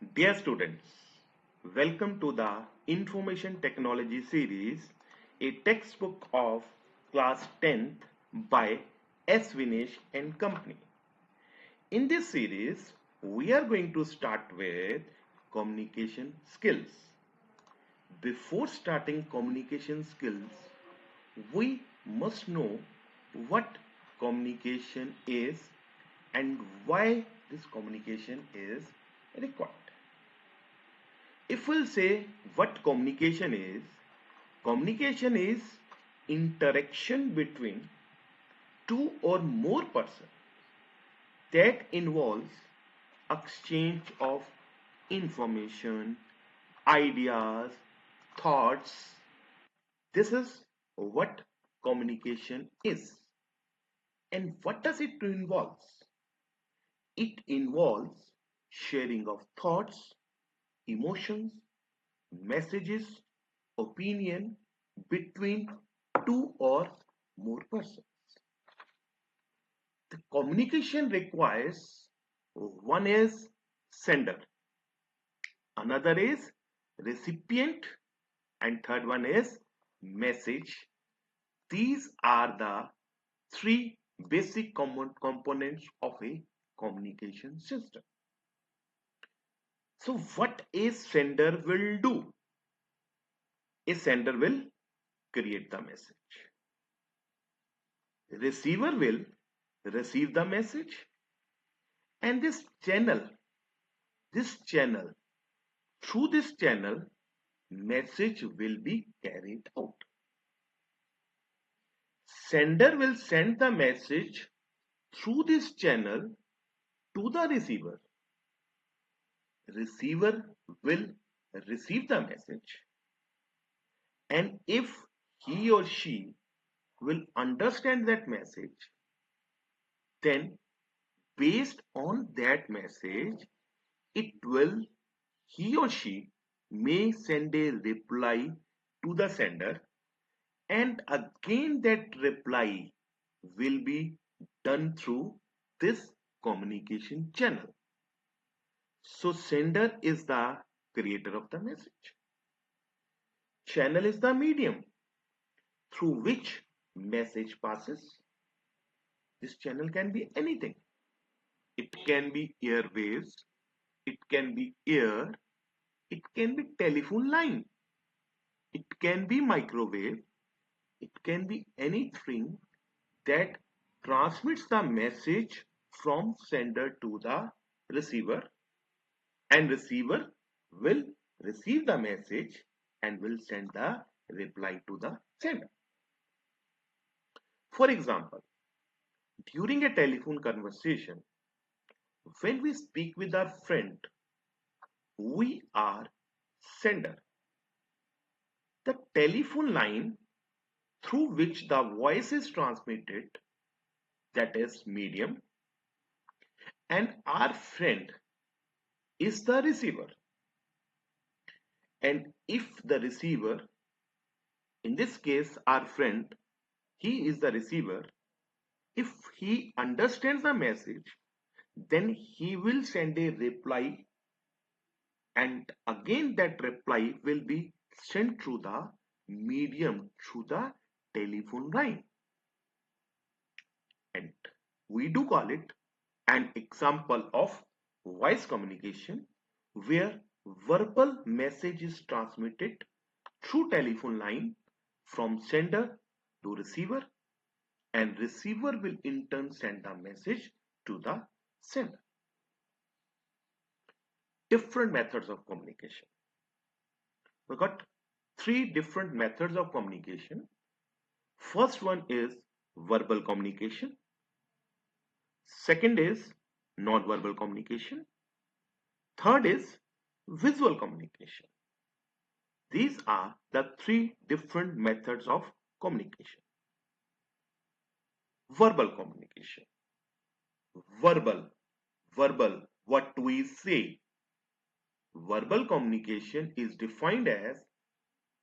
Dear students, welcome to the Information Technology series, a textbook of class 10th by S.Vinesh and company. In this series, we are going to start with communication skills. Before starting communication skills, we must know what communication is and why this communication is required. If we'll say what communication is interaction between two or more persons that involves exchange of information, ideas, thoughts. This is what communication is. And what does it involve? It involves sharing of thoughts, emotions, messages, opinion between two or more persons. The communication requires one is sender, another is recipient, and third one is message. These are the three basic components of a communication system. So what a sender will do? A sender will create the message. Receiver will receive the message, and this channel, through this channel, message will be carried out. Sender will send the message through this channel to the receiver. Receiver will receive the message, and if he or she will understand that message, then based on that message, it will he or she may send a reply to the sender, and again that reply will be done through this communication channel. So sender is the creator of the message. Channel is the medium through which message passes. This channel can be anything. It can be airwaves, it can be air, it can be telephone line, it can be microwave, it can be anything that transmits the message from sender to the receiver, and receiver will receive the message and will send the reply to the sender. For example, during a telephone conversation, when we speak with our friend, we are sender. The telephone line through which the voice is transmitted, that is medium, and our friend is the receiver. And if the receiver, in this case our friend, he is the receiver, if he understands the message, then he will send a reply, and again that reply will be sent through the medium, through the telephone line, and we do call it an example of voice communication, where verbal message is transmitted through telephone line from sender to receiver, and receiver will in turn send the message to the sender. Different methods of communication. We got three different methods of communication. First one is verbal communication. Second is non-verbal communication. Third is visual communication. These are the three different methods of communication. Verbal communication. Verbal. Verbal. What we say. Verbal communication is defined as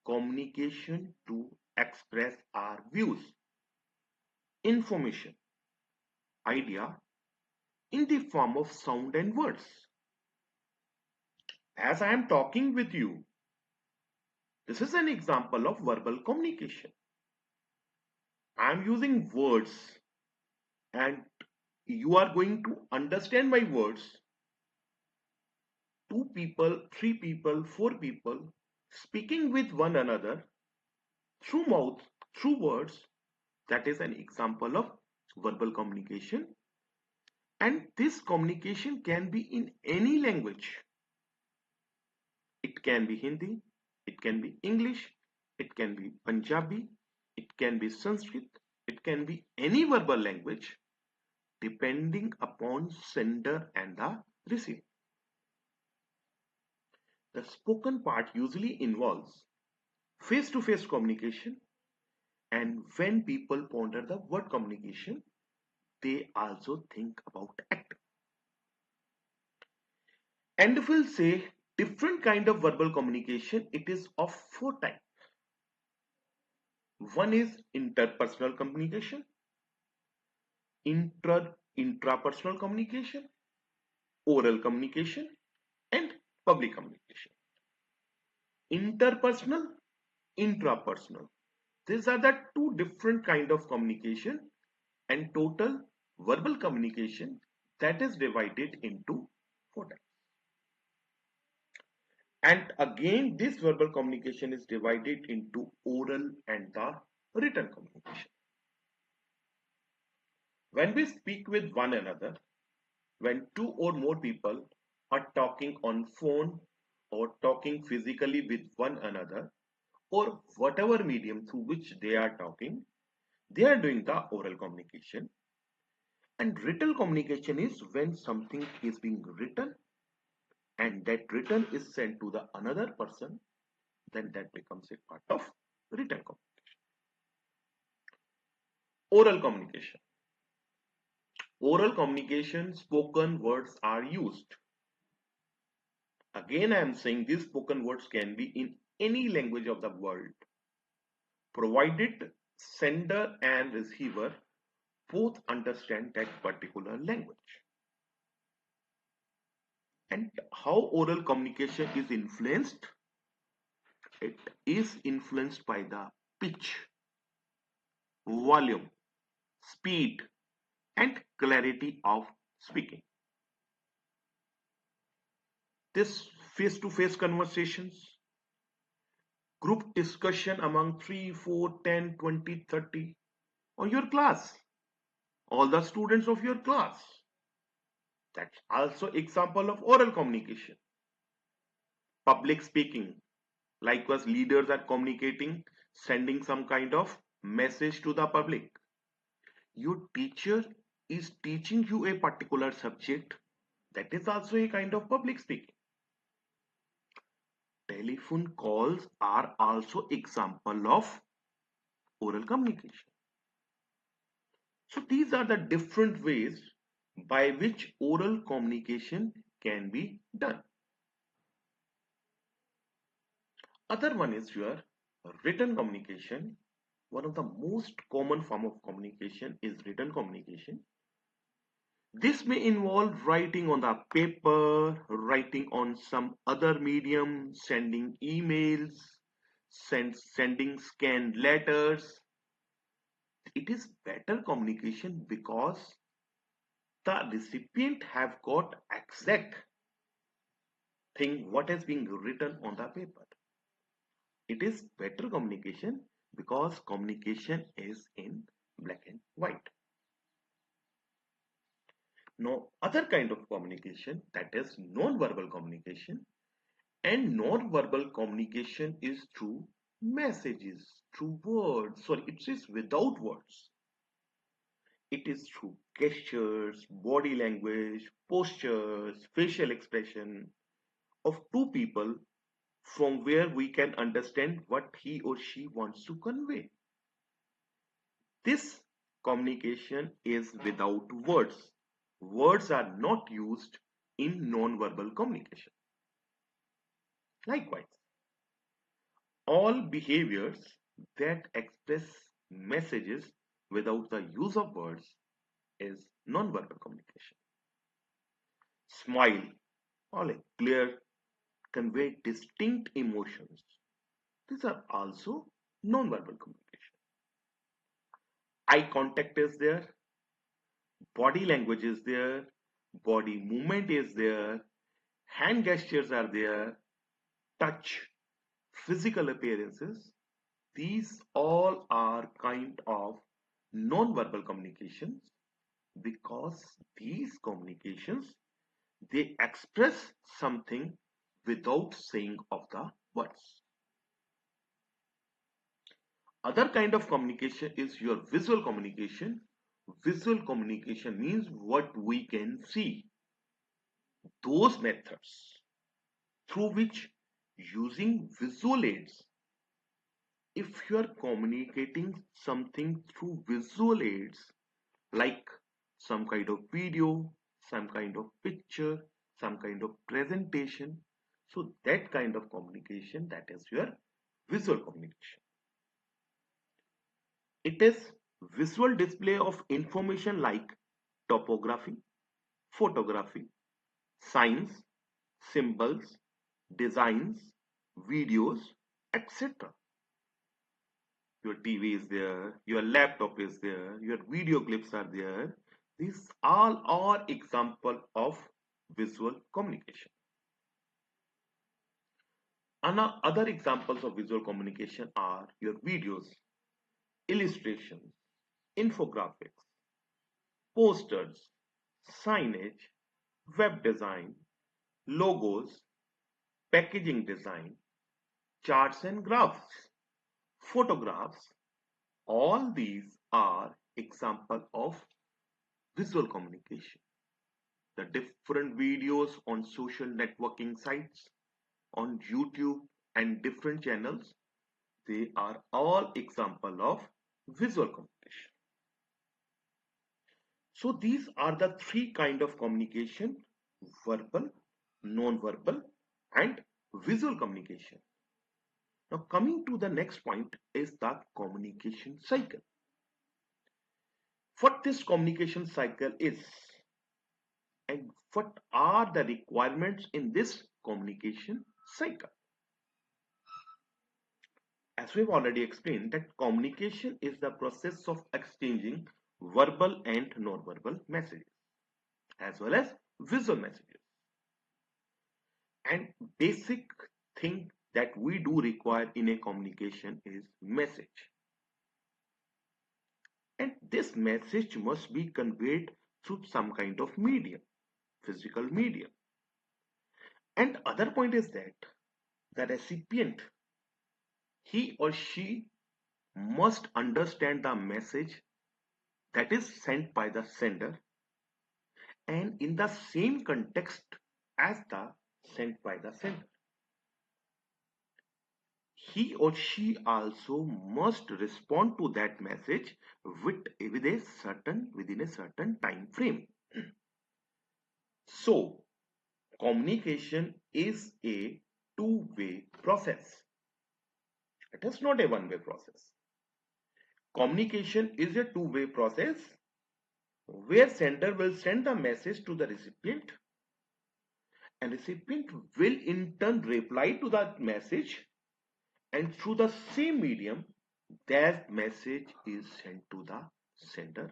communication to express our views, information, idea in the form of sound and words. As I am talking with you, this is an example of verbal communication. I am using words and you are going to understand my words. Two people, three people, four people speaking with one another through mouth, through words. That is an example of verbal communication. And this communication can be in any language. It can be Hindi, it can be English, it can be Punjabi, it can be Sanskrit, it can be any verbal language depending upon sender and the receiver. The spoken part usually involves face-to-face communication, and when people ponder the word communication, they also think about act. And if we'll say different kind of verbal communication, it is of four types. One is interpersonal communication, intrapersonal communication, oral communication, and public communication. Interpersonal, intrapersonal. These are the two different kind of communication and total verbal communication that is divided into four types. And again, this verbal communication is divided into oral and the written communication. When we speak with one another, when two or more people are talking on phone or talking physically with one another or whatever medium through which they are talking, they are doing the oral communication. And written communication is when something is being written and that written is sent to the another person, then that becomes a part of written communication. Oral communication. Oral communication, spoken words are used. Again, I am saying these spoken words can be in any language of the world, provided sender and receiver both understand that particular language. And how oral communication is influenced? It is influenced by the pitch, volume, speed, and clarity of speaking. This face-to-face conversations, group discussion among 3, 4, 10, 20, 30, or your class, all the students of your class. That's also example of oral communication. Public speaking, likewise leaders are communicating, sending some kind of message to the public. Your teacher is teaching you a particular subject, that is also a kind of public speaking. Telephone calls are also example of oral communication. So these are the different ways by which oral communication can be done. Other one is your written communication. One of the most common form of communication is written communication. This may involve writing on the paper, writing on some other medium, sending emails, sending scanned letters. It is better communication because the recipient have got exact thing what has been written on the paper. It is better communication because communication is in black and white. No other kind of communication, that is non-verbal communication, and non-verbal communication is through messages, through words. Sorry, it is without words. It is through gestures, body language, postures, facial expression of two people from where we can understand what he or she wants to convey. This communication is without words. Words are not used in non-verbal communication. Likewise, all behaviors that express messages without the use of words is non-verbal communication. Smile, all a clear convey distinct emotions. These are also non-verbal communication. Eye contact is there, body language is there, body movement is there, hand gestures are there, touch, physical appearances. These all are kind of non-verbal communications because these communications they express something without saying of the words. Other kind of communication is your visual communication. Visual communication means what we can see. Those methods through which using visual aids, if you are communicating something through visual aids like some kind of video, some kind of picture, some kind of presentation, so that kind of communication, that is your visual communication. It is visual display of information like topography, photography, signs, symbols, designs, videos, etc. Your TV is there, your laptop is there, your video clips are there. These all are example of visual communication. Other examples of visual communication are your videos, illustrations, infographics, posters, signage, web design, logos, packaging design, charts and graphs, photographs. All these are example of visual communication. The different videos on social networking sites, on YouTube and different channels, they are all example of visual communication. So these are the three kind of communication: verbal, non-verbal and visual communication. Now coming to the next point is the communication cycle. What this communication cycle is and what are the requirements in this communication cycle. As we've already explained that communication is the process of exchanging verbal and non-verbal messages as well as visual messages. And basic thing that we do require in a communication is message. And this message must be conveyed through some kind of medium, physical medium. And other point is that the recipient, he or she must understand the message that is sent by the sender and in the same context as the sent by the sender. He or she also must respond to that message within a certain time frame. So communication is a two-way process. It is not a one-way process. Communication is a two-way process where sender will send the message to the recipient and recipient will in turn reply to that message, and through the same medium that message is sent to the sender,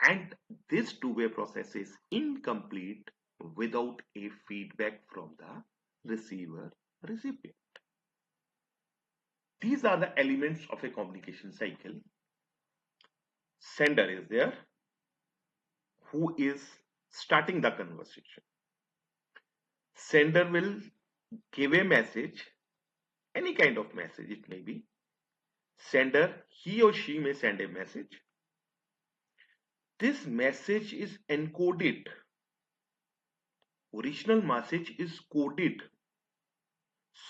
and this two-way process is incomplete without a feedback from the receiver recipient. These are the elements of a communication cycle. Sender is there who is starting the conversation. Sender will give a message, any kind of message it may be. Sender, he or she may send a message. This message is encoded. Original message is coded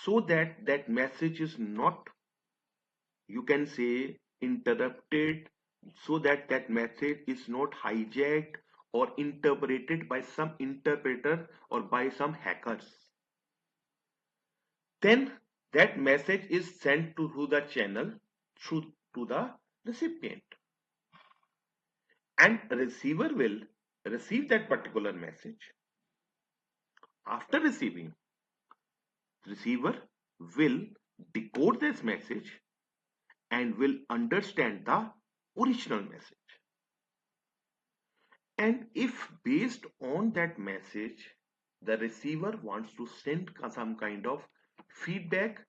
so that that message is not, you can say, interrupted, so that that message is not hijacked or interpreted by some interpreter or by some hackers. Then that message is sent to through the channel through to the recipient, and receiver will receive that particular message. After receiving, Receiver will decode this message and will understand the original message. And if based on that message, the receiver wants to send some kind of feedback,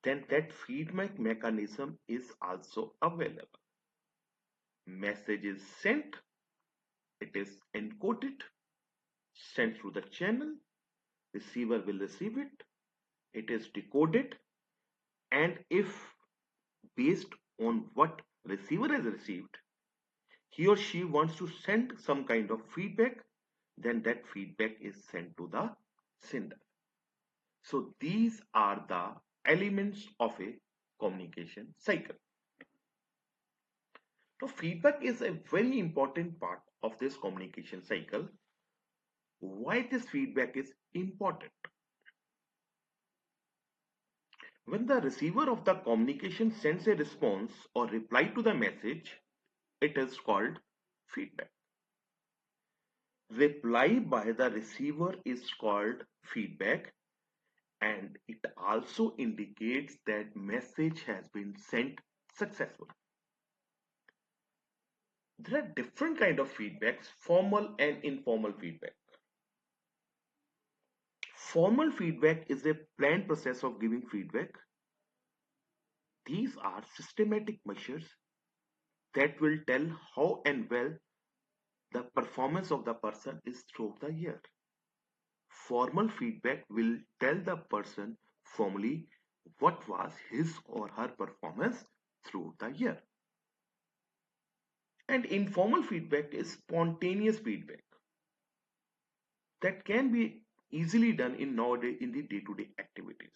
then that feedback mechanism is also available. Message is sent, it is encoded, sent through the channel, receiver will receive it, it is decoded, and if based on what receiver has received, he or she wants to send some kind of feedback, then that feedback is sent to the sender. So these are the elements of a communication cycle. So feedback is a very important part of this communication cycle. Why this feedback is important? When the receiver of the communication sends a response or reply to the message, it is called feedback. Reply by the receiver is called feedback, and it also indicates that message has been sent successfully. There are different kind of feedbacks, formal and informal feedback. Formal feedback is a planned process of giving feedback. These are systematic measures that will tell how and well the performance of the person is throughout the year. Formal feedback will tell the person formally what was his or her performance throughout the year. And informal feedback is spontaneous feedback that can be easily done in nowadays in the day-to-day activities.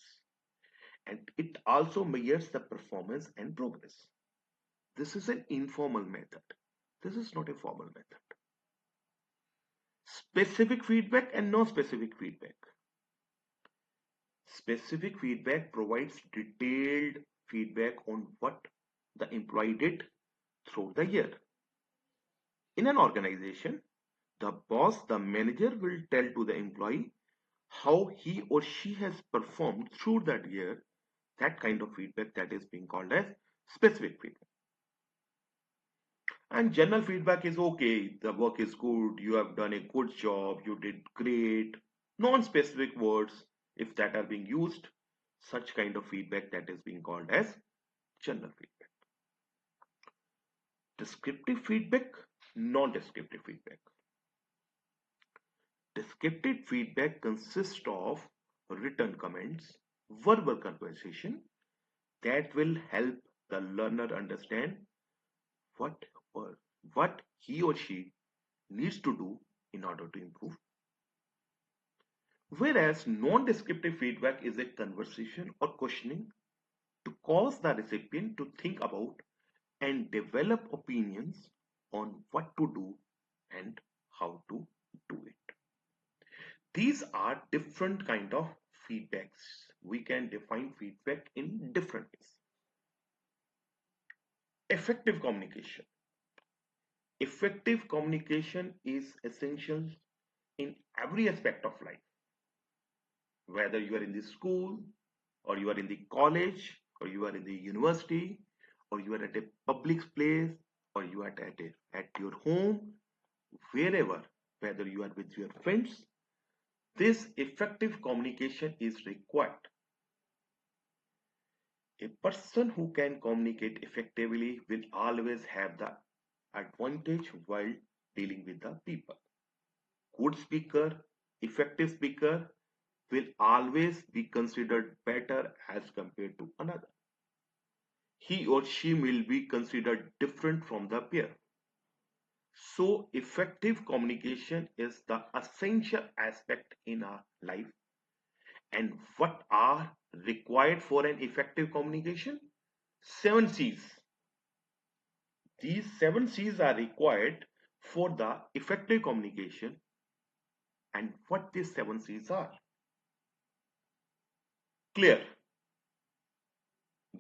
And it also measures the performance and progress. This is an informal method. This is not a formal method. Specific feedback and non-specific feedback. Specific feedback provides detailed feedback on what the employee did throughout the year. In an organization, the boss, the manager will tell to the employee how he or she has performed through that year. That kind of feedback that is being called as specific feedback. And general feedback is okay, the work is good, you have done a good job, you did great. Non-specific words, if that are being used, such kind of feedback that is being called as general feedback. Descriptive feedback, non-descriptive feedback. Descriptive feedback consists of written comments, verbal conversation that will help the learner understand what or what he or she needs to do in order to improve. Whereas non-descriptive feedback is a conversation or questioning to cause the recipient to think about and develop opinions on what to do and how to do it. These are different kind of feedbacks. We can define feedback in different ways. Effective communication. Effective communication is essential in every aspect of life. Whether you are in the school, or you are in the college, or you are in the university, or you are at a public place, or you are at your home, wherever, whether you are with your friends, this effective communication is required. A person who can communicate effectively will always have the advantage while dealing with the people. Good speaker, effective speaker will always be considered better as compared to another. He or she will be considered different from the peer. So effective communication is the essential aspect in our life. And what are required for an effective communication? 7 C's. These 7 C's are required for the effective communication. And what these 7 C's are? Clear.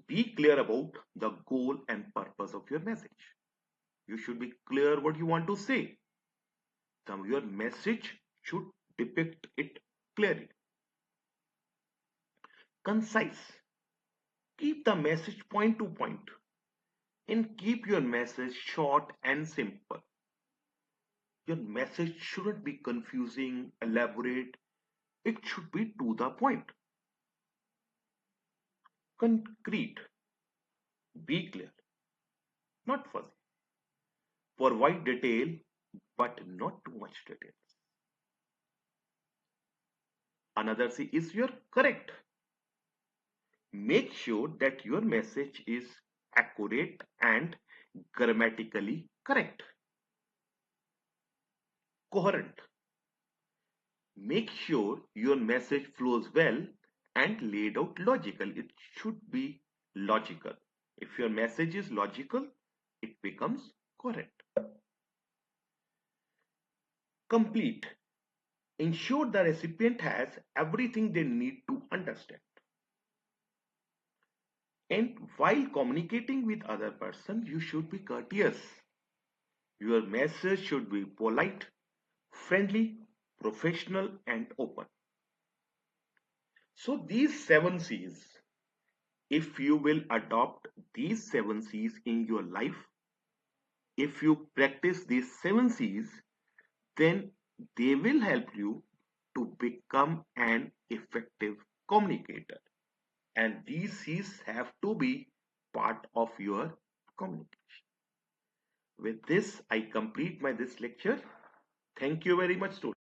Be clear about the goal and purpose of your message. You should be clear what you want to say. Your message should depict it clearly. concise. Keep the message point to point and keep your message short and simple. Your message shouldn't be confusing, elaborate. It should be to the point. Concrete. Be clear, not fuzzy. Provide detail, but not too much detail. Another C is your correct. Make sure that your message is accurate and grammatically correct. Coherent. Make sure your message flows well and laid out logical. It should be logical. If your message is logical, it becomes correct. Complete. Ensure the recipient has everything they need to understand. And while communicating with other person, you should be courteous. Your message should be polite, friendly, professional, and open. So these 7 C's, if you will adopt these 7 C's in your life, if you practice these 7 C's, then they will help you to become an effective communicator. And these C's have to be part of your communication. With this, I complete my this lecture. Thank you very much, students.